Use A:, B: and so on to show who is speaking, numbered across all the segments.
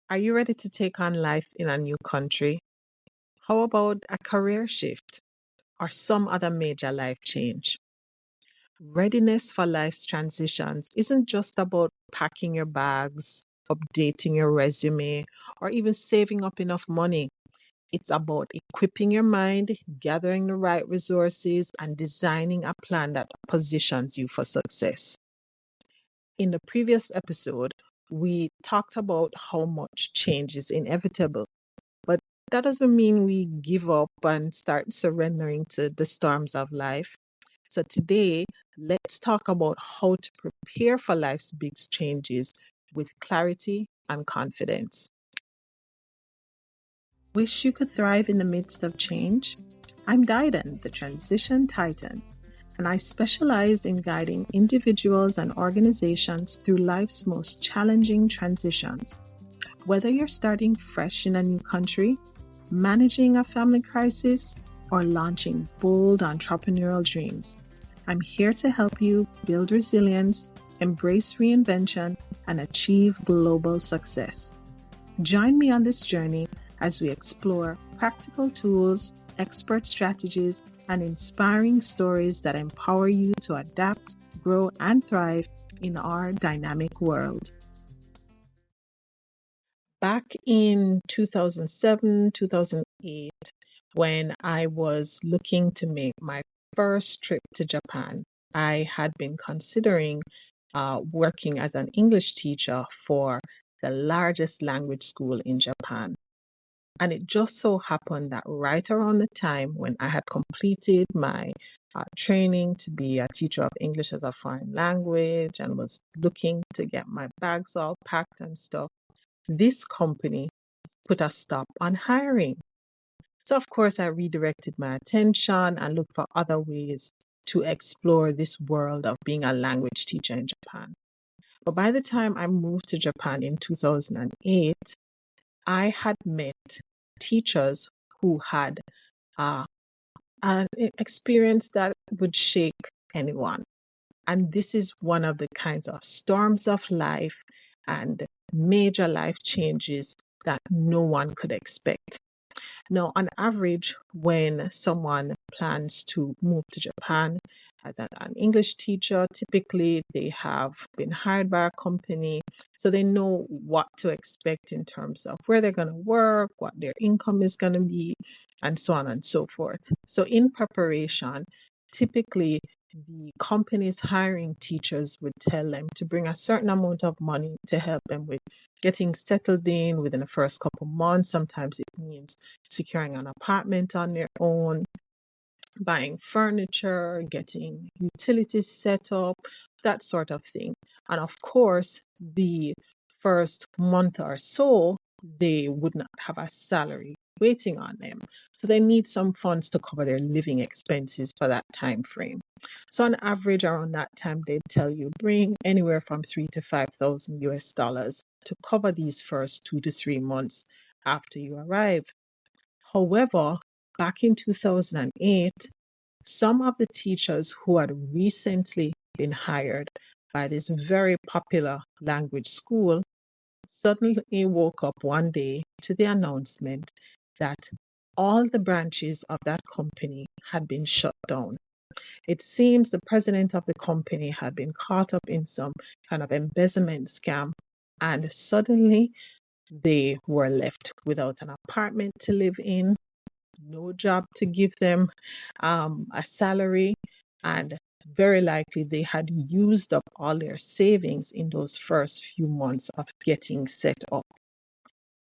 A: Are you ready to take on life in a new country? How about a career shift or some other major life change? Readiness for life's transitions isn't just about packing your bags, updating your resume, or even saving up enough money. It's about equipping your mind, gathering the right resources, and designing a plan that positions you for success. In the previous episode, we talked about how much change is inevitable, but that doesn't mean we give up and start surrendering to the storms of life. So today, let's talk about how to prepare for life's big changes with clarity and confidence. Wish you could thrive in the midst of change? I'm Didan, the Transition Titan, and I specialize in guiding individuals and organizations through life's most challenging transitions. Whether you're starting fresh in a new country, managing a family crisis, or launching bold entrepreneurial dreams, I'm here to help you build resilience, embrace reinvention, and achieve global success. Join me on this journey as we explore practical tools, expert strategies, and inspiring stories that empower you to adapt, grow, and thrive in our dynamic world. Back in 2007, 2008, when I was looking to make my first trip to Japan, I had been considering working as an English teacher for the largest language school in Japan. And it just so happened that right around the time when I had completed my training to be a teacher of English as a foreign language and was looking to get my bags all packed and stuff, this company put a stop on hiring. So, of course, I redirected my attention and looked for other ways to explore this world of being a language teacher in Japan. But by the time I moved to Japan in 2008, I had met teachers who had an experience that would shake anyone. And this is one of the kinds of storms of life and major life changes that no one could expect. Now, on average, when someone plans to move to Japan as an English teacher, typically they have been hired by a company, so they know what to expect in terms of where they're going to work, what their income is going to be, and so on and so forth. So, in preparation, typically the companies hiring teachers would tell them to bring a certain amount of money to help them with getting settled in within the first couple months. Sometimes it means securing an apartment on their own, buying furniture, getting utilities set up, that sort of thing. And of course, the first month or so, they would not have a salary waiting on them. So they need some funds to cover their living expenses for that time frame. So on average, around that time, they'd tell you bring anywhere from 3 to 5,000 US dollars to cover these first 2 to 3 months after you arrive. However, back in 2008, some of the teachers who had recently been hired by this very popular language school suddenly woke up one day to the announcement that all the branches of that company had been shut down. It seems the president of the company had been caught up in some kind of embezzlement scam, and suddenly they were left without an apartment to live in, no job to give them a salary, and very likely they had used up all their savings in those first few months of getting set up.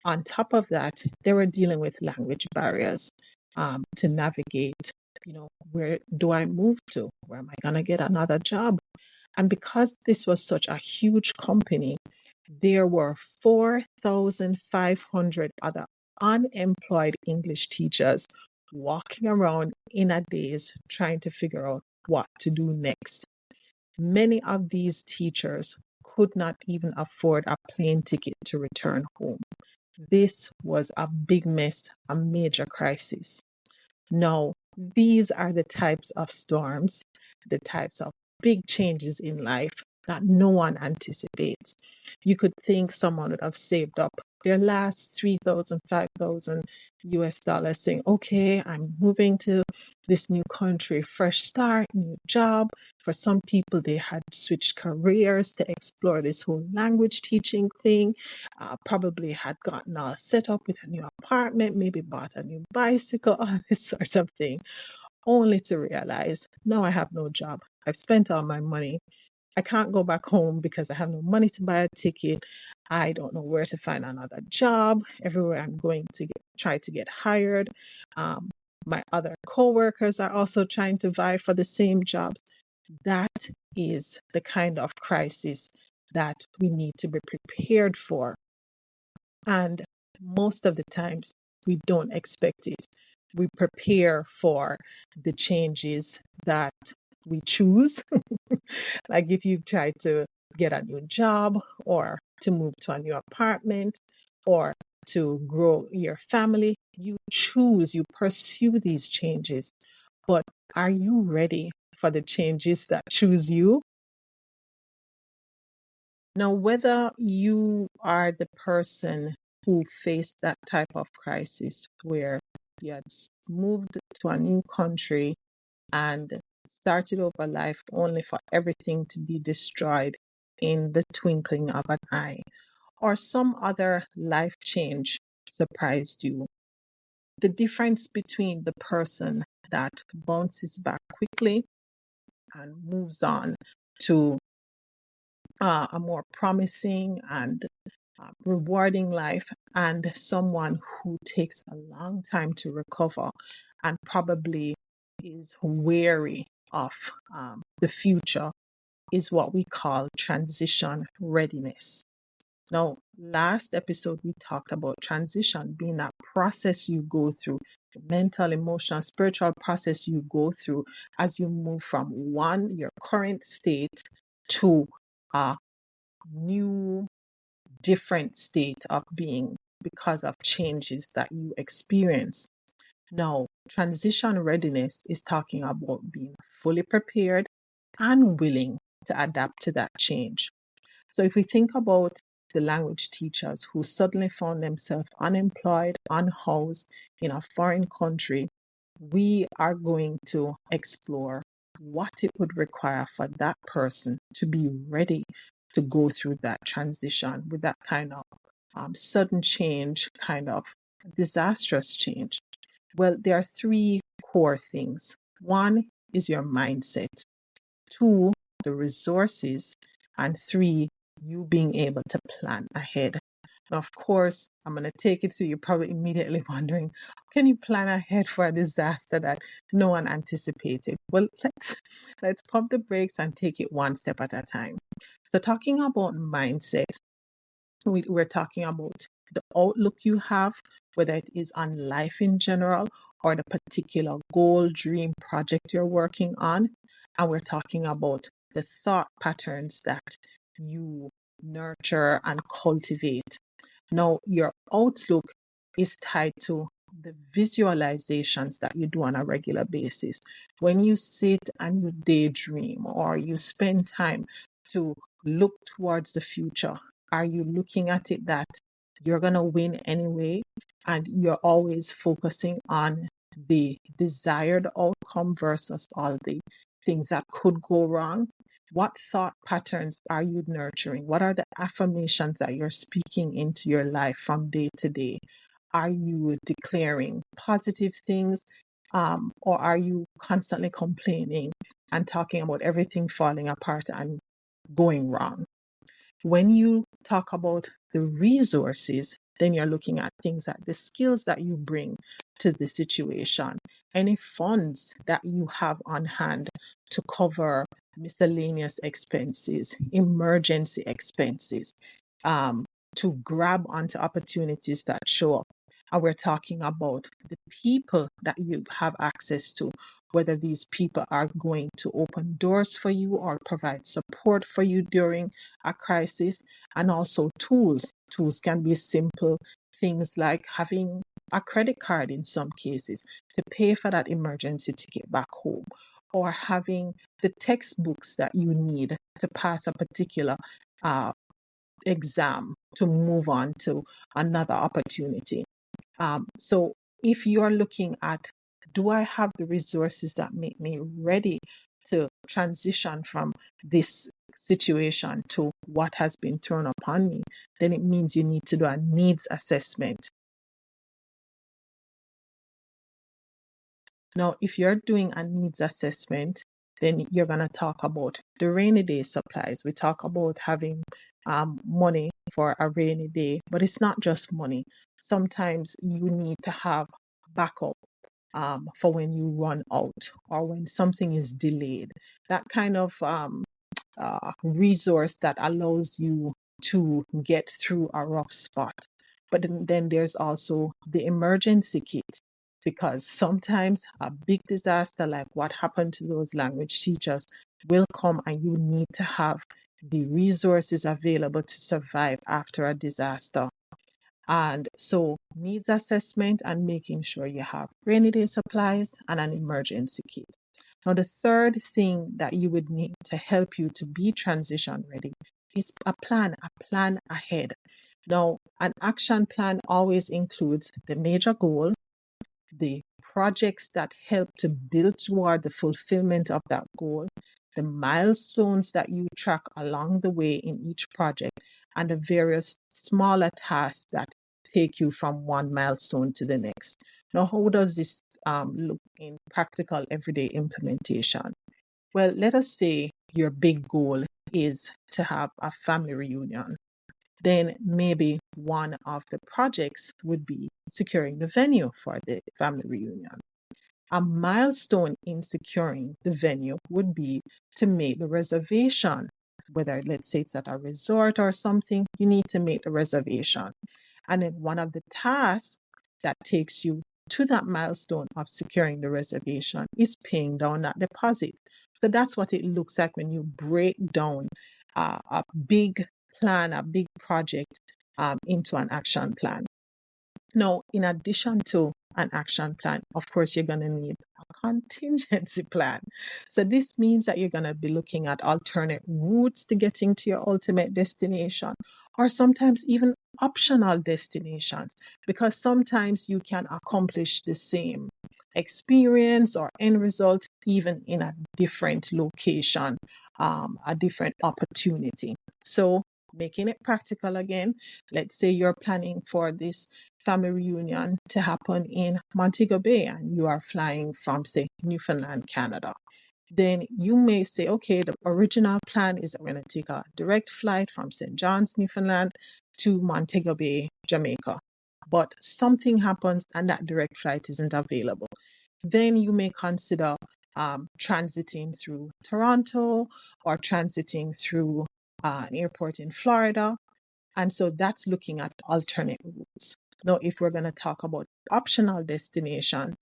A: On top of that, they were dealing with language barriers to navigate. Where do I move to? Where am I going to get another job? And because this was such a huge company, there were 4,500 other unemployed English teachers walking around in a daze trying to figure out what to do next. Many of these teachers could not even afford a plane ticket to return home. This was a big mess, a major crisis. Now, these are the types of storms, the types of big changes in life that no one anticipates. You could think someone would have saved up their last 3,000, 5,000 US dollars, saying, okay, I'm moving to this new country, fresh start, new job. For some people, they had switched careers to explore this whole language teaching thing, probably had gotten all set up with a new apartment, maybe bought a new bicycle, all this sort of thing, only to realize, now I have no job. I've spent all my money. I can't go back home because I have no money to buy a ticket. I don't know where to find another job. Everywhere I'm going to try to get hired. Um, my other coworkers are also trying to vie for the same jobs. That is the kind of crisis that we need to be prepared for. And most of the times, we don't expect it. We prepare for the changes that we choose. Like if you try to get a new job or to move to a new apartment or to grow your family, you choose, you pursue these changes. But are you ready for the changes that choose you? Now, whether you are the person who faced that type of crisis where you had moved to a new country and started over life only for everything to be destroyed in the twinkling of an eye, or some other life change surprised you, the difference between the person that bounces back quickly and moves on to a more promising and rewarding life, and someone who takes a long time to recover and probably is wary of the future, is what we call transition readiness. Now, last episode, we talked about transition being that process you go through, the mental, emotional, spiritual process you go through as you move from your current state to a new, different state of being because of changes that you experience. Now, transition readiness is talking about being fully prepared and willing to adapt to that change. So if we think about the language teachers who suddenly found themselves unemployed, unhoused in a foreign country, we are going to explore what it would require for that person to be ready to go through that transition with that kind of sudden change, kind of disastrous change. Well, there are three core things. One is your mindset. Two, the resources. And three, you being able to plan ahead. Now, of course, I'm going to take it to you probably immediately wondering, can you plan ahead for a disaster that no one anticipated? Well, let's pump the brakes and take it one step at a time. So talking about mindset, we're talking about the outlook you have, whether it is on life in general or the particular goal, dream, project you're working on. And we're talking about the thought patterns that you nurture and cultivate. Now, your outlook is tied to the visualizations that you do on a regular basis. When you sit and you daydream or you spend time to look towards the future, are you looking at it that you're going to win anyway? And you're always focusing on the desired outcome versus all the things that could go wrong? What thought patterns are you nurturing? What are the affirmations that you're speaking into your life from day to day? Are you declaring positive things, or are you constantly complaining and talking about everything falling apart and going wrong? When you talk about the resources, then you're looking at things like the skills that you bring to the situation, any funds that you have on hand to cover miscellaneous expenses, emergency expenses, to grab onto opportunities that show up. And we're talking about the people that you have access to, whether these people are going to open doors for you or provide support for you during a crisis, and also tools. Tools can be simple things like having a credit card in some cases to pay for that emergency ticket back home, or having the textbooks that you need to pass a particular exam to move on to another opportunity. So if you're looking at, do I have the resources that make me ready to transition from this situation to what has been thrown upon me, then it means you need to do a needs assessment. Now, if you're doing a needs assessment, then you're going to talk about the rainy day supplies. We talk about having money for a rainy day, but it's not just money. Sometimes you need to have backup for when you run out or when something is delayed. That kind of resource that allows you to get through a rough spot. But then there's also the emergency kit, because sometimes a big disaster like what happened to those language teachers will come, and you need to have the resources available to survive after a disaster. And so needs assessment and making sure you have rainy day supplies and an emergency kit. Now, the third thing that you would need to help you to be transition ready is a plan ahead. Now, an action plan always includes the major goal, the projects that help to build toward the fulfillment of that goal, the milestones that you track along the way in each project, and the various smaller tasks that take you from one milestone to the next. Now, how does this look in practical everyday implementation? Well, let us say your big goal is to have a family reunion. Then maybe one of the projects would be securing the venue for the family reunion. A milestone in securing the venue would be to make the reservation. Whether, let's say, it's at a resort or something, you need to make the reservation. And then one of the tasks that takes you to that milestone of securing the reservation is paying down that deposit. So that's what it looks like when you break down a big plan, a big project into an action plan. Now, in addition to an action plan, of course, you're going to need a contingency plan. So this means that you're going to be looking at alternate routes to getting to your ultimate destination, or sometimes even optional destinations, because sometimes you can accomplish the same experience or end result even in a different location, a different opportunity. So making it practical again, let's say you're planning for this family reunion to happen in Montego Bay and you are flying from, say, Newfoundland, Canada. Then you may say, okay, the original plan is I'm going to take a direct flight from St. John's, Newfoundland to Montego Bay, Jamaica. But something happens and that direct flight isn't available. Then you may consider transiting through Toronto or transiting through an airport in Florida. And so that's looking at alternate routes. Now, if we're going to talk about optional destinations,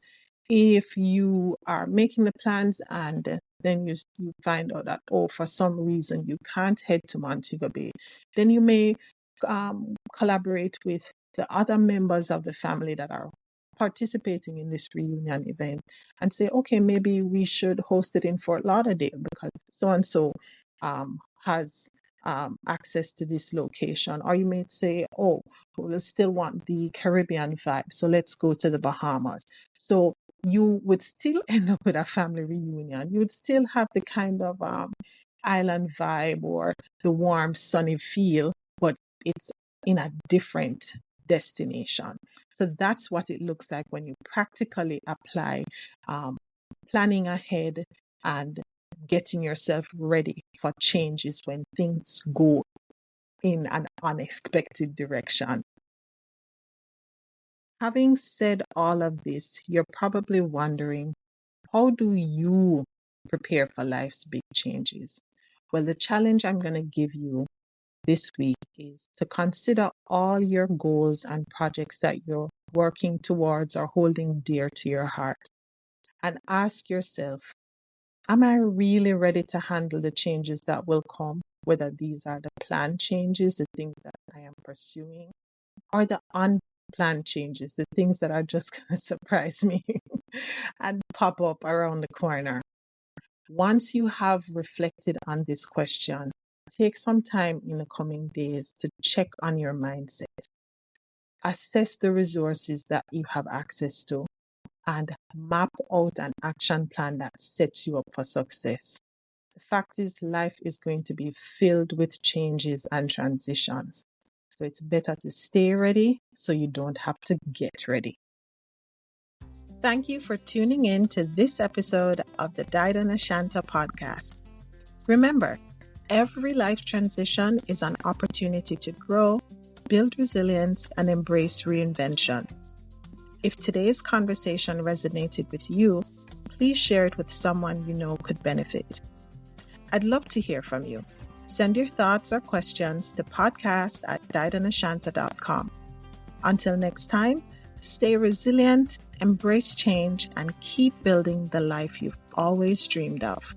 A: if you are making the plans and then you find out that, oh, for some reason you can't head to Montego Bay, then you may collaborate with the other members of the family that are participating in this reunion event and say, okay, maybe we should host it in Fort Lauderdale because so and so has access to this location. Or you may say, oh, we'll still want the Caribbean vibe, so let's go to the Bahamas. So you would still end up with a family reunion. You would still have the kind of island vibe or the warm, sunny feel, but it's in a different destination. So that's what it looks like when you practically apply planning ahead and getting yourself ready for changes when things go in an unexpected direction. Having said all of this, you're probably wondering, how do you prepare for life's big changes? Well, the challenge I'm going to give you this week is to consider all your goals and projects that you're working towards or holding dear to your heart, and ask yourself, am I really ready to handle the changes that will come, whether these are the planned changes, the things that I am pursuing, or the unplanned changes, the things that are just going to surprise me and pop up around the corner? Once you have reflected on this question, take some time in the coming days to check on your mindset. Assess the resources that you have access to and map out an action plan that sets you up for success. The fact is, life is going to be filled with changes and transitions. So it's better to stay ready so you don't have to get ready. Thank you for tuning in to this episode of the Didan Ashanta Podcast. Remember, every life transition is an opportunity to grow, build resilience, and embrace reinvention. If today's conversation resonated with you, please share it with someone you know could benefit. I'd love to hear from you. Send your thoughts or questions to podcast@didanashanta.com. Until next time, stay resilient, embrace change, and keep building the life you've always dreamed of.